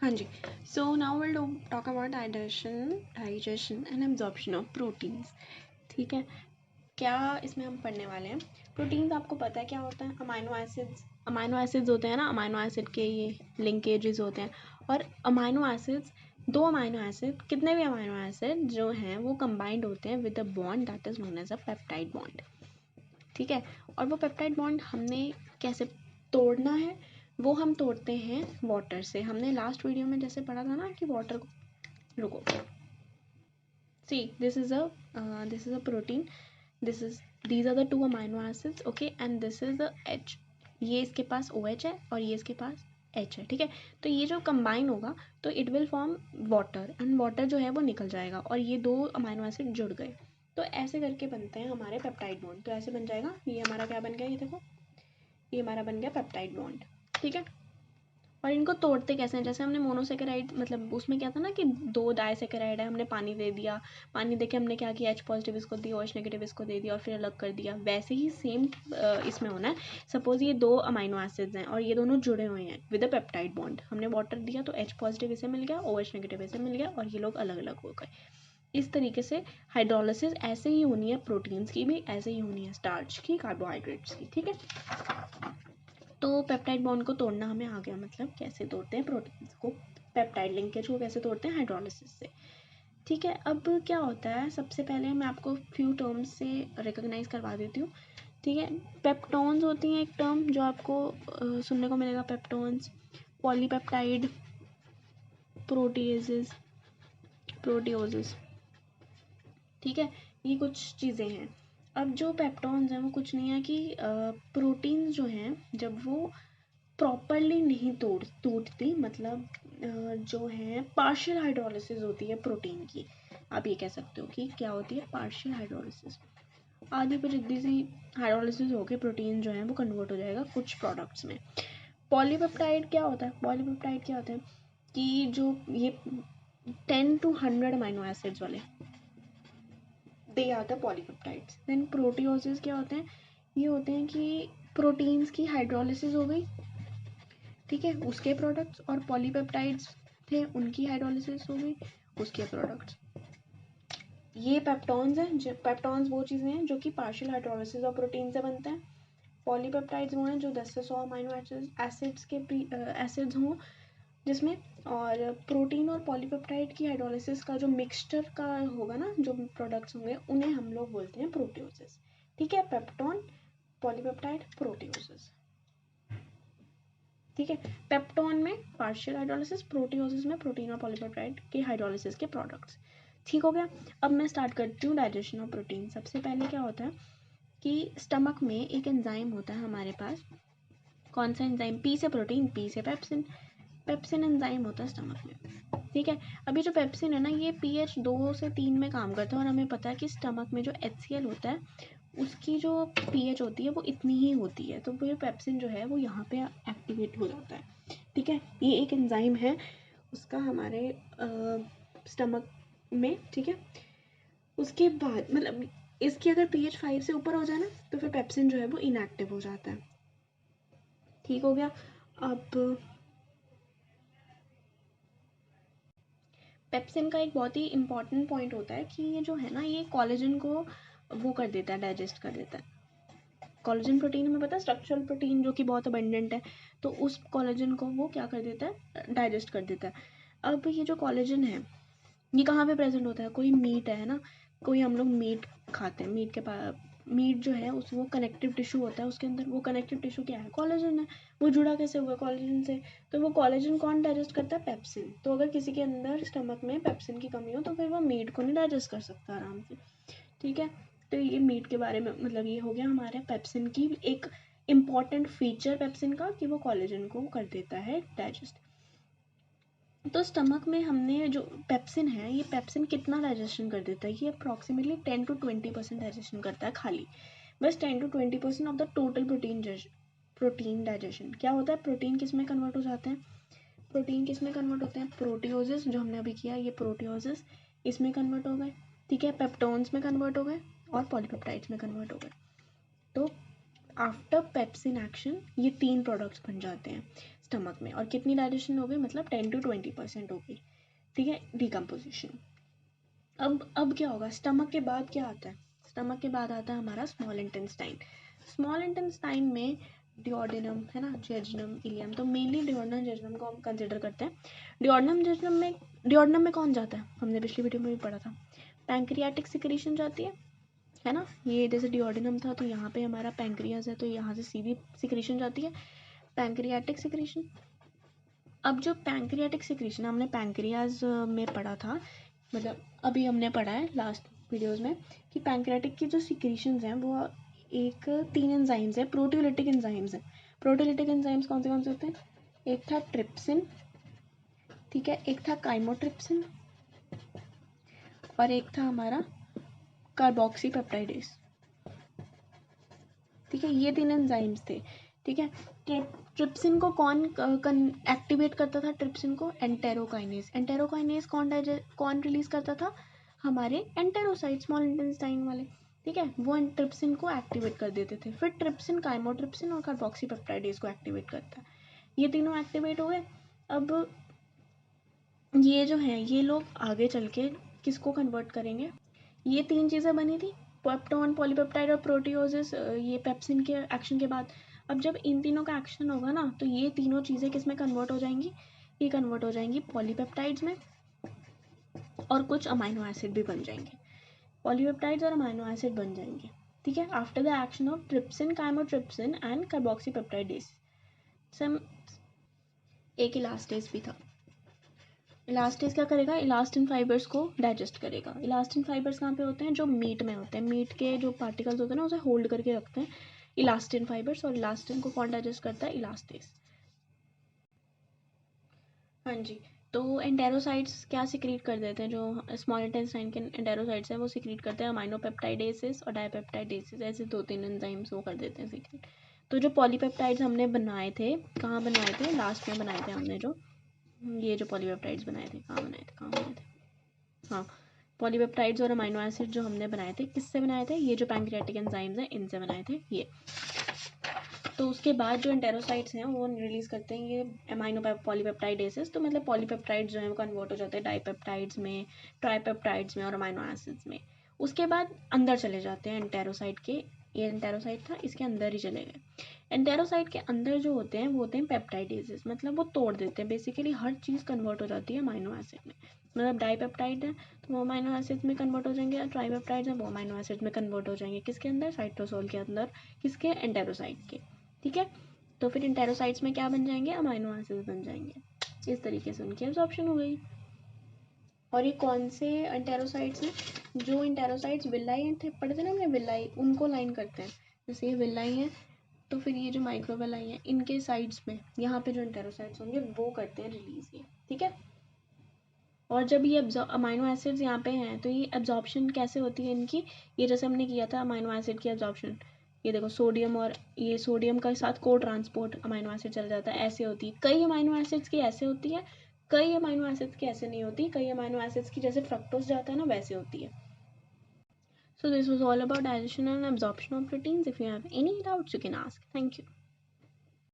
हाँ जी, so now will talk about digestion and absorption of proteins. ठीक है, क्या इसमें हम पढ़ने वाले हैं। प्रोटीन्स आपको पता है क्या होता है, अमाइनो एसिड्स होते हैं ना, अमाइनो एसिड के ये लिंकेजेस होते हैं। और अमाइनो एसिड्स, दो अमाइनो एसिड, कितने भी अमाइनो एसिड जो हैं वो कंबाइंड होते हैं with a bond that is known as a peptide bond. ठीक है, और वो पेप्टाइड बॉन्ड हमने कैसे तोड़ना है, वो हम तोड़ते हैं वाटर से। हमने लास्ट वीडियो में जैसे पढ़ा था ना कि वाटर को, रुको, see this is a protein, this is these are the two amino acids, okay, and this is the H. ये इसके पास ओ एच है और ये इसके पास एच है। ठीक है, तो ये जो कंबाइन होगा तो it will form water, and water जो है वो निकल जाएगा और ये दो अमाइनो एसिड जुड़ गए। तो ऐसे करके बनते हैं हमारे पेप्टाइड बॉन्ड। तो ऐसे बन जाएगा, ये हमारा क्या बन गया, ये देखो, ये हमारा बन गया पेप्टाइड बॉन्ड। ठीक है, और इनको तोड़ते कैसे हैं, जैसे हमने मोनोसेकेराइड, मतलब उसमें क्या था ना कि दो डाइसेकेराइड है, हमने पानी दे दिया, पानी दे के हमने क्या किया, एच पॉजिटिव इसको दी, OH नेगेटिव इसको दे दिया और फिर अलग कर दिया। वैसे ही सेम इसमें होना है। सपोज ये दो अमाइनो एसिड्स हैं और ये दोनों जुड़े हुए हैं विद अ पेप्टाइड बॉन्ड। हमने वाटर दिया तो एच पॉजिटिव इसे मिल गया, OH नेगेटिव इसे मिल गया और ये लोग अलग अलग हो गए। इस तरीके से हाइड्रोलिसिस ऐसे ही होनी है प्रोटीन्स की भी, ऐसे ही होनी है स्टार्च की, कार्बोहाइड्रेट्स की। ठीक है, तो पेप्टाइड बॉन्ड को तोड़ना हमें आ गया, मतलब कैसे तोड़ते हैं प्रोटीन्स को, पेप्टाइड लिंकेज को कैसे तोड़ते हैं हाइड्रोलिसिस से। ठीक है, अब क्या होता है, सबसे पहले मैं आपको फ्यू टर्म्स से रिकॉग्नाइज करवा देती हूँ। ठीक है, पेप्टोन्स होती हैं एक टर्म जो आपको सुनने को मिलेगा, पेप्टोन्स, पॉलीपेप्टाइड, प्रोटीएजेस, प्रोटियोजेस। ठीक है, ये कुछ चीज़ें हैं। अब जो पेप्टोन्स हैं वो कुछ नहीं है कि प्रोटीन्स जो हैं जब वो प्रॉपरली नहीं टूटती, मतलब जो है पार्शियल हाइड्रोलिसिस होती है प्रोटीन की। आप ये कह सकते हो कि क्या होती है, पार्शियल हाइड्रोलिसिस। आधी पर जिद्दी सी हाइड्रोलिसिस होकर प्रोटीन जो है वो कन्वर्ट हो जाएगा कुछ प्रोडक्ट्स में। पॉलीपेप्टाइड क्या होता है, पॉलीपेप्टाइड क्या होता है कि जो ये 10 to 100 अमाइनो एसिड्स वाले, they are the polypeptides. Then proteoses क्या होते हैं, ये होते हैं कि प्रोटीन्स की हाइड्रोलिसिस हो गई, ठीक है, उसके प्रोडक्ट्स, और पॉलीपेप्टाइड्स थे उनकी हाइड्रोलिसिस हो गई, उसके प्रोडक्ट्स। ये पेप्टोन्स हैं, पेप्टोन्स वो चीज़ें हैं जो कि पार्शियल हाइड्रोलिसिस और प्रोटीन से बनते हैं। पॉलीपेप्टाइड्स वो हैं जो 10 से 100 अमाइनो एसिड्स के एसिड्स हों जिसमें, और प्रोटीन और पॉलीपेप्टाइड की हाइड्रोलिसिस का जो मिक्सचर का होगा ना, जो प्रोडक्ट्स होंगे, उन्हें हम लोग बोलते हैं प्रोटियोसिस। ठीक है, पेप्टोन, पॉलीपेप्टाइड, प्रोटियोसिस। ठीक है, पेप्टोन में पार्शियल हाइड्रोलिसिस, प्रोटियोसिस में प्रोटीन और पॉलीपेप्टाइड के हाइड्रोलिसिस के प्रोडक्ट्स। ठीक हो गया, अब मैं स्टार्ट करती हूँ डाइजेशन ऑफ प्रोटीन। सबसे पहले क्या होता है कि स्टमक में एक एंजाइम होता है हमारे पास। कौन सा एंजाइम, पी से प्रोटीन, पी से पेप्सिन, पेप्सिन एंजाइम होता है स्टमक में। ठीक है, अभी जो पेप्सिन है ना, ये pH 2 से 3 में काम करता है, और हमें पता है कि स्टमक में जो HCl होता है उसकी जो pH होती है वो इतनी ही होती है, तो वो पेप्सिन जो है वो यहाँ पे एक्टिवेट हो जाता है। ठीक है, ये एक एंजाइम है उसका हमारे स्टमक में। ठीक है, उसके बाद मतलब इसकी अगर pH 5 से ऊपर हो जाए ना तो फिर पेप्सिन जो है वो इनएक्टिव हो जाता है। ठीक हो गया, अब पेप्सिन का एक बहुत ही इंपॉर्टेंट पॉइंट होता है कि ये जो है ना, ये कोलेजन को वो कर देता है, डाइजेस्ट कर देता है। कोलेजन प्रोटीन हमें पता है, स्ट्रक्चरल प्रोटीन जो कि बहुत अबंडेंट है, तो उस कोलेजन को वो क्या कर देता है, डाइजेस्ट कर देता है। अब ये जो कोलेजन है ये कहाँ पे प्रेजेंट होता है, कोई मीट है ना, कोई हम लोग मीट खाते हैं, मीट के पास मीट जो है उस वो कनेक्टिव टिश्यू होता है उसके अंदर, वो कनेक्टिव टिश्यू क्या है, कोलेजन है। वो जुड़ा कैसे हुआ कोलेजन से, तो वो कोलेजन कौन डाइजेस्ट करता है, पेप्सिन। तो अगर किसी के अंदर स्टमक में पेप्सिन की कमी हो तो फिर वो मीट को नहीं डाइजेस्ट कर सकता आराम से। ठीक है, तो ये मीट के बारे में, मतलब ये हो गया हमारे पेप्सिन की एक इम्पॉर्टेंट फीचर पेप्सिन का, कि वो कोलेजन को कर देता है डाइजेस्ट। तो स्टमक में हमने जो पेप्सिन है, ये पेप्सिन कितना डाइजेशन कर देता है, ये अप्रॉक्सीमेटली 10 to 20% डाइजेशन करता है खाली, बस 10 to 20% of the total protein digestion. क्या होता है, प्रोटीन किस में कन्वर्ट हो जाते हैं, प्रोटीन किस में कन्वर्ट होते हैं, प्रोटियोसिस, जो हमने अभी किया ये प्रोटियोसिस, इसमें कन्वर्ट हो गए। ठीक है, पेप्टोन्स में कन्वर्ट हो गए और पॉलीपेप्टाइड्स में कन्वर्ट हो गए। तो आफ्टर पेप्सिन एक्शन ये 3 प्रोडक्ट्स बन जाते हैं। स्टमक में, और कितनी डाइजेशन हो गई, मतलब 10 to 20% हो गई, ठीक है, डिकम्पोजिशन। अब क्या होगा, स्टमक के बाद क्या आता है, स्टमक के बाद आता है हमारा स्मॉल इंटेस्टाइन। स्मॉल इंटेस्टाइन में डिओडेनम है ना, जेजुनम, इलियम, तो मेनली डिओडेनम जेजुनम को हम कंसिडर करते हैं। डिओडेनम में कौन जाता है, हमने पिछली वीडियो में भी पढ़ा था, पैंक्रियाटिक सिक्रीशन जाती है ना, ये जैसे डिओडेनम था तो यहाँ पे हमारा पैंक्रियाज है, तो यहाँ से सीधी सिक्रीशन जाती है, पैंक्रियाटिक सिक्रीशन। अब जो पैंक्रियाटिक सिक्रीशन हमने पैंक्रियाज में पढ़ा था, मतलब अभी हमने पढ़ा है लास्ट वीडियोस में, कि पैंक्रियाटिक की जो सिक्रीशंस हैं वो एक 3 एंजाइम्स है, प्रोटियोलिटिक एंजाइम्स हैं। प्रोटियोलिटिक एंजाइम्स कौन से होते हैं, एक था ट्रिप्सिन, ठीक है, एक था काइमोट्रिप्सिन, और एक था हमारा कार्बोक्सीपेप्टाइडेज, ठीक है, ये 3 एंजाइम्स थे, ठीक है। ट्रिप्सिन को कौन एक्टिवेट करता था, ट्रिप्सिन को एंटेरोकाइनेज। एंटेरोकाइनेज कौन रिलीज करता था, हमारे एंटेरोसाइट, स्मॉल इंटेस्टाइन वाले, ठीक है, वो ट्रिप्सिन को एक्टिवेट कर देते थे। फिर ट्रिप्सिन काइमोट्रिप्सिन और कार्बोक्सीपेप्टाइडेज को एक्टिवेट करता है, ये तीनों एक्टिवेट हो गए। अब ये जो है ये लोग आगे चल के किसको कन्वर्ट करेंगे, ये 3 चीज़ें बनी थी, पेप्टोन, पॉलीपेप्टाइड और प्रोटियोसिस, ये पेप्सिन के एक्शन के बाद। अब जब इन तीनों का एक्शन होगा ना, तो ये तीनों चीज़ें किस में कन्वर्ट हो जाएंगी, ये कन्वर्ट हो जाएंगी पॉलीपेप्टाइड्स में, और कुछ अमाइनो एसिड भी बन जाएंगे, पॉलीपेप्टाइड्स और अमाइनो एसिड बन जाएंगे, ठीक है, after the action of trypsin, chymotrypsin and carboxypeptidase. Some एक इलास्टेज भी था। इलास्टेज क्या करेगा, इलास्टिन फाइबर्स को डाइजेस्ट करेगा। इलास्टिन फाइबर्स कहाँ पे होते हैं, जो मीट में होते हैं, मीट के जो पार्टिकल्स होते हैं ना उसे होल्ड करके रखते हैं इलास्टिन फाइबर्स, और इलास्टिन को कौन डाइजेस्ट करता है, इलास्टेज। हाँ जी, तो एंटेरोसाइट्स क्या सिक्रीट कर देते हैं, जो स्मॉल इंटेस्टाइन के एंटेरोसाइट्स हैं वो सिक्रीट करते हैं अमाइनोपेप्टाइडेसेस और डाइपेप्टाइडेसेस, ऐसे 2-3 एंजाइम्स वो कर देते हैं सिक्रीट। तो जो पॉलीपेप्टाइड्स हमने बनाए थे, कहाँ बनवाए थे, लास्ट में बनाए थे हमने, जो ये जो पॉलीपेप्टाइड्स बनाए थे, कहाँ बनाए थे, हाँ, पॉलीपेप्टाइड्स और अमाइनो एसिड जो हमने बनाए थे, किससे बनाए थे, ये जो पैंक्रियाटिक एंजाइम्स हैं इनसे बनाए थे ये। तो उसके बाद जो एंटेरोसाइट्स हैं वो रिलीज करते हैं ये अमाइनो पॉलीपेप्टाइडेसेस, तो मतलब पॉलीपेप्टाइड्स जो है वो कन्वर्ट हो जाते हैं डाइपेप्टाइड्स में, ट्राइपेप्टाइड्स में और अमाइनो एसिड्स में। उसके बाद अंदर चले जाते हैं एंटेरोसाइट के, ये एंटेरोसाइट था इसके अंदर ही चले गए। एंटेरोसाइट के अंदर जो होते हैं वो होते हैं पेप्टाइडेसेस, मतलब वो तोड़ देते हैं, बेसिकली हर चीज़ कन्वर्ट हो जाती है अमाइनो एसिड में, मतलब डाइपेप्टाइड है तो वो अमाइनो एसिड में कन्वर्ट हो जाएंगे, ट्राइपेप्टाइड है वो अमाइनो एसिड में कन्वर्ट हो जाएंगे, किसके अंदर, साइटोसोल के अंदर, किसके, एंटेरोसाइट के, ठीक है। तो फिर एंटेरोसाइट्स में क्या बन जाएंगे, अमाइनो एसिड बन जाएंगे, इस तरीके से उनकी एब्जॉर्प्शन हो गई। और ये कौन से एंटेरोसाइट्स हैं, जो एंटेरोसाइट्स विलाई थे, पढ़े थे ना हमने, विलाई उनको लाइन करते हैं, जैसे ये विलाई है तो फिर ये जो माइक्रोविलाई है इनके साइड्स में यहाँ पे जो एंटेरोसाइट्स होंगे वो करते हैं रिलीज ये, ठीक है। और जब ये अमाइनो एसिड्स यहाँ पे हैं तो ये एब्जॉर्प्शन कैसे होती है इनकी, ये जैसे हमने किया था अमाइनो एसिड की एब्जॉर्प्शन, ये देखो सोडियम, और ये सोडियम का साथ को ट्रांसपोर्ट अमाइनो एसिड चल जाता है, ऐसे होती है। कई अमाइनो एसिड्स की ऐसे होती है, कई अमाइनो एसिड्स की ऐसे नहीं होती, कई अमाइनो एसिड्स की जैसे फ्रक्टोज जाता है ना वैसे होती है। So this was all about digestion and absorption of proteins. If you have any doubts, you can ask. Thank you.